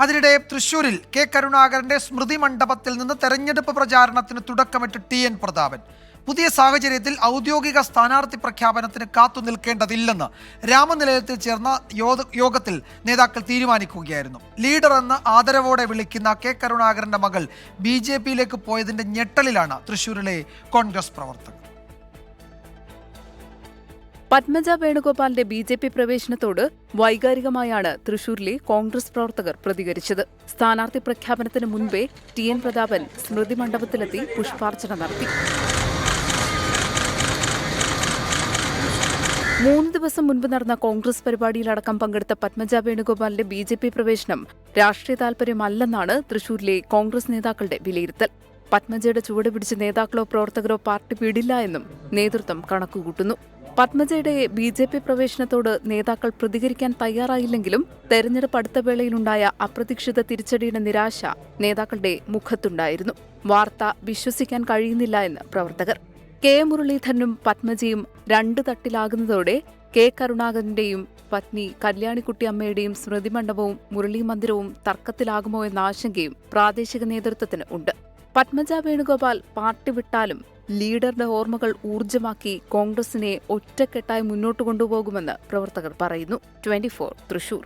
അതിനിടെ തൃശൂരിൽ കെ കരുണാകരന്റെ സ്മൃതി മണ്ഡപത്തിൽ നിന്ന് തെരഞ്ഞെടുപ്പ് പ്രചാരണത്തിന് തുടക്കമിട്ട് ടി.എൻ. പ്രതാപൻ. പുതിയ സാഹചര്യത്തിൽ ഔദ്യോഗിക സ്ഥാനാർത്ഥി പ്രഖ്യാപനത്തിന് കാത്തു നിൽക്കേണ്ടതില്ലെന്ന് രാമനിലയത്തിൽ ചേർന്ന യോഗത്തിൽ നേതാക്കൾ തീരുമാനിക്കുകയായിരുന്നു. ലീഡർ എന്ന് ആദരവോടെ വിളിക്കുന്ന കെ കരുണാകരന്റെ മകൾ BJP-യിലേക്ക് പോയതിന്റെ ഞെട്ടലിലാണ് തൃശൂരിലെ കോൺഗ്രസ് പ്രവർത്തകർ. പത്മജ വേണുഗോപാലിന്റെ BJP പ്രവേശനത്തോട് വൈകാരികമായാണ് തൃശൂരിലെ കോൺഗ്രസ് പ്രവർത്തകർ പ്രതികരിച്ചത്. സ്ഥാനാർത്ഥി പ്രഖ്യാപനത്തിന് മുൻപേ ടി.എൻ. പ്രതാപൻ സ്മൃതി മണ്ഡപത്തിലെത്തി പുഷ്പാർച്ചന നടത്തി. 3 ദിവസം മുൻപ് നടന്ന കോൺഗ്രസ് പരിപാടിയിലടക്കം പങ്കെടുത്ത പത്മജ വേണുഗോപാലിന്റെ BJP പ്രവേശനം രാഷ്ട്രീയ താൽപര്യമല്ലെന്നാണ് തൃശൂരിലെ കോൺഗ്രസ് നേതാക്കളുടെ വിലയിരുത്തൽ. പത്മജയുടെ ചുവട് പിടിച്ച് നേതാക്കളോ പ്രവർത്തകരോ പാർട്ടി വിടില്ല എന്നും നേതൃത്വം കണക്കുകൂട്ടുന്നു. പത്മജയുടെ BJP പ്രവേശനത്തോട് നേതാക്കൾ പ്രതികരിക്കാൻ തയ്യാറായില്ലെങ്കിലും തെരഞ്ഞെടുപ്പ് അടുത്ത വേളയിലുണ്ടായ അപ്രതീക്ഷിത തിരിച്ചടിയുടെ നിരാശ നേതാക്കളുടെ മുഖത്തുണ്ടായിരുന്നു. വാർത്ത വിശ്വസിക്കാൻ കഴിയുന്നില്ല എന്ന് പ്രവർത്തകർ. കെ മുരളീധരനും പത്മജയും 2 തട്ടിലാകുന്നതോടെ കെ കരുണാകരന്റെയും പത്നി കല്യാണിക്കുട്ടി അമ്മയുടെയും സ്മൃതി മണ്ഡപവും മുരളി മന്ദിരവും തർക്കത്തിലാകുമോ എന്ന ആശങ്കയും പ്രാദേശിക നേതൃത്വത്തിന് ഉണ്ട്. പത്മജ വേണുഗോപാൽ പാർട്ടി വിട്ടാലും ലീഡറുടെ ഓർമ്മകൾ ഊർജ്ജമാക്കി കോൺഗ്രസിനെ ഒറ്റക്കെട്ടായി മുന്നോട്ട് കൊണ്ടുപോകുമെന്ന് പ്രവർത്തകർ പറയുന്നു. 24 തൃശൂർ.